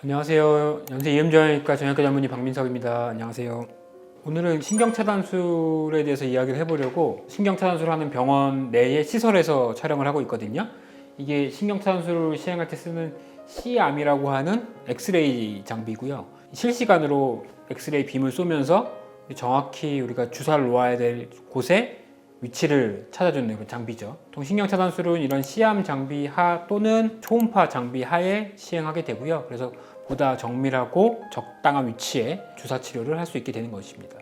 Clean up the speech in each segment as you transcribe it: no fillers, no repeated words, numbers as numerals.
안녕하세요. 연세 이음정형외과 정형외과 전문의 박민석입니다. 안녕하세요. 오늘은 신경차단술에 대해서 이야기를 해보려고 신경차단술을 하는 병원 내의 시설에서 촬영을 하고 있거든요. 이게 신경차단술을 시행할 때 쓰는 C암이라고 하는 엑스레이 장비고요. 실시간으로 엑스레이 빔을 쏘면서 정확히 우리가 주사를 놓아야 될 곳에 위치를 찾아주는 장비죠. 보통 신경차단술은 이런 C암 장비 하 또는 초음파 장비 하에 시행하게 되고요. 그래서 보다 정밀하고 적당한 위치에 주사 치료를 할 수 있게 되는 것입니다.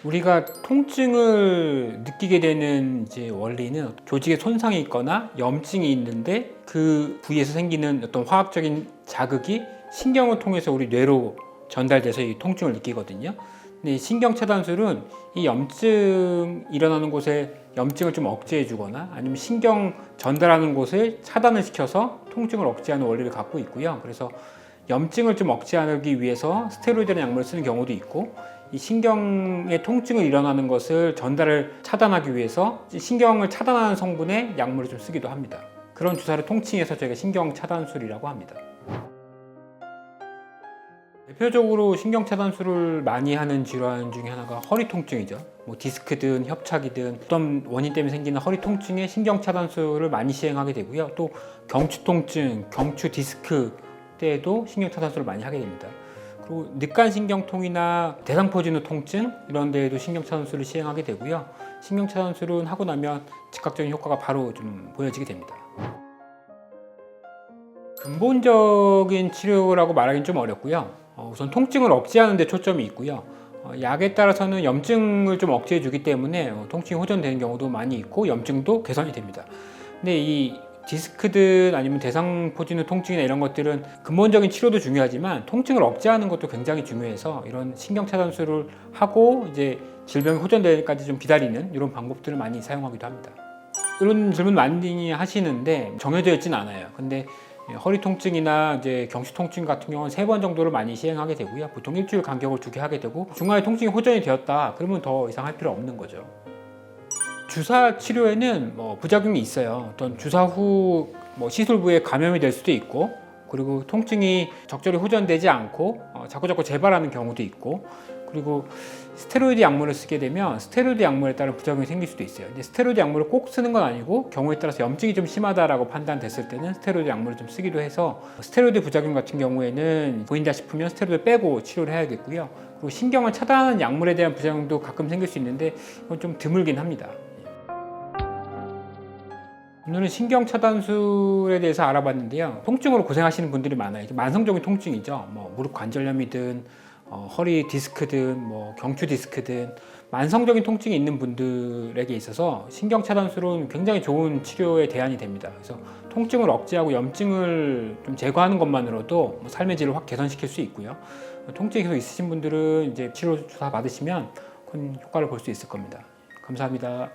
우리가 통증을 느끼게 되는 원리는 조직에 손상이 있거나 염증이 있는데 그 부위에서 생기는 어떤 화학적인 자극이 신경을 통해서 우리 뇌로 전달돼서 이 통증을 느끼거든요. 근데 신경차단술은 이 염증 일어나는 곳에 염증을 좀 억제해 주거나 아니면 신경 전달하는 곳을 차단을 시켜서 통증을 억제하는 원리를 갖고 있고요. 그래서 염증을 좀 억제하기 위해서 스테로이드라는 약물을 쓰는 경우도 있고, 이 신경의 통증을 일어나는 것을 전달을 차단하기 위해서 신경을 차단하는 성분의 약물을 좀 쓰기도 합니다. 그런 주사를 통칭해서 저희가 신경차단술이라고 합니다. 대표적으로 신경차단술을 많이 하는 질환 중에 하나가 허리 통증이죠. 디스크든 협착이든 어떤 원인 때문에 생기는 허리 통증에 신경차단술을 많이 시행하게 되고요. 또 경추 통증, 경추 디스크 때에도 신경차단술을 많이 하게 됩니다. 그리고 늑간신경통이나 대상포진후 통증 이런 데에도 신경차단술을 시행하게 되고요. 신경차단술은 하고 나면 즉각적인 효과가 바로 좀 보여지게 됩니다. 근본적인 치료라고 말하기는 좀 어렵고요. 우선 통증을 억제하는 데 초점이 있고요. 약에 따라서는 염증을 좀 억제해 주기 때문에 통증이 호전되는 경우도 많이 있고 염증도 개선이 됩니다. 근데 이 디스크든 아니면 대상포진후 통증이나 이런 것들은 근본적인 치료도 중요하지만 통증을 억제하는 것도 굉장히 중요해서 이런 신경차단술을 하고 이제 질병이 호전되는 데까지 좀 기다리는 이런 방법들을 많이 사용하기도 합니다. 이런 질문 많이 하시는데 정해져 있지는 않아요. 근데 허리 통증이나 경추 통증 같은 경우는 3번 정도를 많이 시행하게 되고요. 보통 일주일 간격을 두게 하게 되고, 중간에 통증이 호전이 되었다 그러면 더 이상 할 필요 없는 거죠. 주사 치료에는 부작용이 있어요. 어떤 주사 후 시술부에 감염이 될 수도 있고, 그리고 통증이 적절히 호전되지 않고 자꾸자꾸 재발하는 경우도 있고, 그리고 스테로이드 약물을 쓰게 되면 스테로이드 약물에 따른 부작용이 생길 수도 있어요. 근데 스테로이드 약물을 꼭 쓰는 건 아니고 경우에 따라서 염증이 좀 심하다라고 판단됐을 때는 스테로이드 약물을 좀 쓰기도 해서, 스테로이드 부작용 같은 경우에는 보인다 싶으면 스테로이드 빼고 치료를 해야겠고요. 그리고 신경을 차단하는 약물에 대한 부작용도 가끔 생길 수 있는데 이건 좀 드물긴 합니다. 오늘은 신경차단술에 대해서 알아봤는데요. 통증으로 고생하시는 분들이 많아요. 만성적인 통증이죠. 무릎 관절염이든 허리 디스크든 경추 디스크든 만성적인 통증이 있는 분들에게 있어서 신경차단술은 굉장히 좋은 치료의 대안이 됩니다. 그래서 통증을 억제하고 염증을 좀 제거하는 것만으로도 삶의 질을 확 개선시킬 수 있고요. 통증이 계속 있으신 분들은 치료 주사 받으시면 큰 효과를 볼 수 있을 겁니다. 감사합니다.